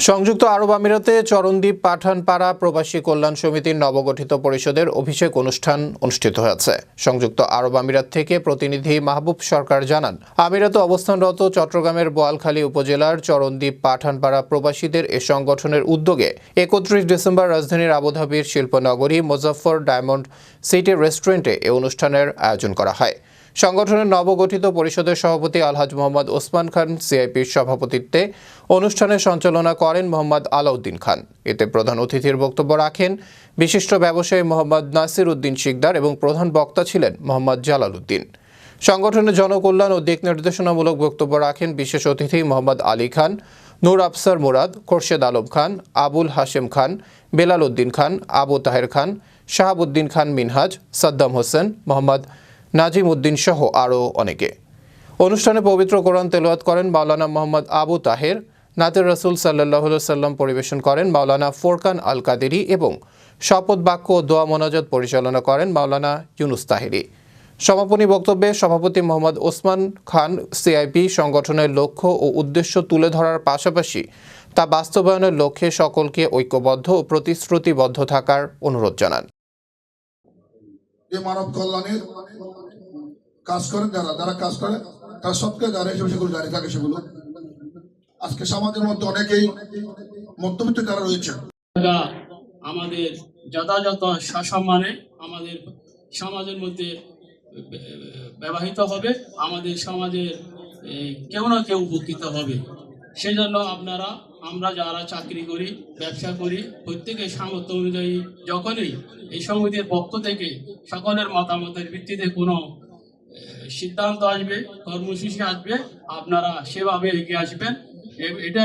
সংযুক্ত আরব আমিরাতে চরণদ্বীপ পাঠানপাড়া প্রবাসী কল্যাণ সমিতির নবগঠিত পরিষদের অভিষেক অনুষ্ঠান অনুষ্ঠিত হয়েছে। সংযুক্ত আরব আমিরাত থেকে প্রতিনিধি মাহবুব সরকার জানান, আমিরাতে অবস্থানরত চট্টগ্রামের বোয়ালখালী উপজেলার চরণদ্বীপ পাঠানপাড়া প্রবাসীদের এ সংগঠনের উদ্যোগে 31 ডিসেম্বর রাজধানীর আবুধাবির শিল্পনগরী মুজাফফর ডায়মন্ড সিটি রেস্টুরেন্টে এ অনুষ্ঠানের আয়োজন করা হয়। সংগঠনের নবগঠিত পরিষদের সভাপতি আলহাজ মোহাম্মদ ওসমান খান সিআইপির সভাপতিত্বে অনুষ্ঠানে সঞ্চালনা করেন মোহাম্মদ আলাউদ্দিন খান। এতে প্রধান অতিথির বক্তব্য রাখেন বিশিষ্ট ব্যবসায়ী মোহাম্মদ নাসির উদ্দিন শিকদার এবং প্রধান বক্তা ছিলেন মোহাম্মদ জালাল উদ্দিন। সংগঠনের জনকল্যাণ ও দিক নির্দেশনামূলক বক্তব্য রাখেন বিশেষ অতিথি মোহাম্মদ আলী খান, নূর আফসার মুরাদ, খোরশেদ আলম খান, আবুল হাশেম খান, বেলাল উদ্দিন খান, আবু তাহের খান, শাহাবুদ্দিন খান মিনহাজ, সাদ্দাম হোসেন, মোহাম্মদ নাজিম উদ্দিন সহ আরও অনেকে। অনুষ্ঠানে পবিত্র কোরআন তেলাওয়াত করেন মাওলানা মোহাম্মদ আবু তাহের, নাতের রাসূল সাল্লাল্লাহু আলাইহি সাল্লাম পরিবেশন করেন মাওলানা ফোরকান আল কাদেরী এবং শপথ বাক্য ও দোয়া মোনাজাত পরিচালনা করেন মাওলানা ইউনুস তাহেরী। সমাপনী বক্তব্যে সভাপতি মোহাম্মদ ওসমান খান সিআইপি সংগঠনের লক্ষ্য ও উদ্দেশ্য তুলে ধরার পাশাপাশি তা বাস্তবায়নের লক্ষ্যে সকলকে ঐক্যবদ্ধ ও প্রতিশ্রুতিবদ্ধ থাকার অনুরোধ জানান। মানব কল্যাণের কাজ করেন যারা কাজ করে তার সবকে যারা হিসেবে সেগুলো জারি থাকে সেগুলো আজকে সমাজের মধ্যে অনেকেই মধ্যবিত্ত যারা রয়েছে আমাদের যথাযথ সসম্মানে আমাদের সমাজের মধ্যে ব্যবহৃত হবে, আমাদের সমাজের কেউ না কেউ উপকৃত হবে। সেই জন্য আমরা যারা চাকরি করি, ব্যবসা করি, প্রত্যেকের সামর্থ্য অনুযায়ী যখনই এই সমিতির পক্ষ থেকে সকলের মতামতের ভিত্তিতে কোনো সিদ্ধান্ত আসবে, কর্মসূচি আসবে, আপনারা সেভাবে এগিয়ে আসবেন। এটা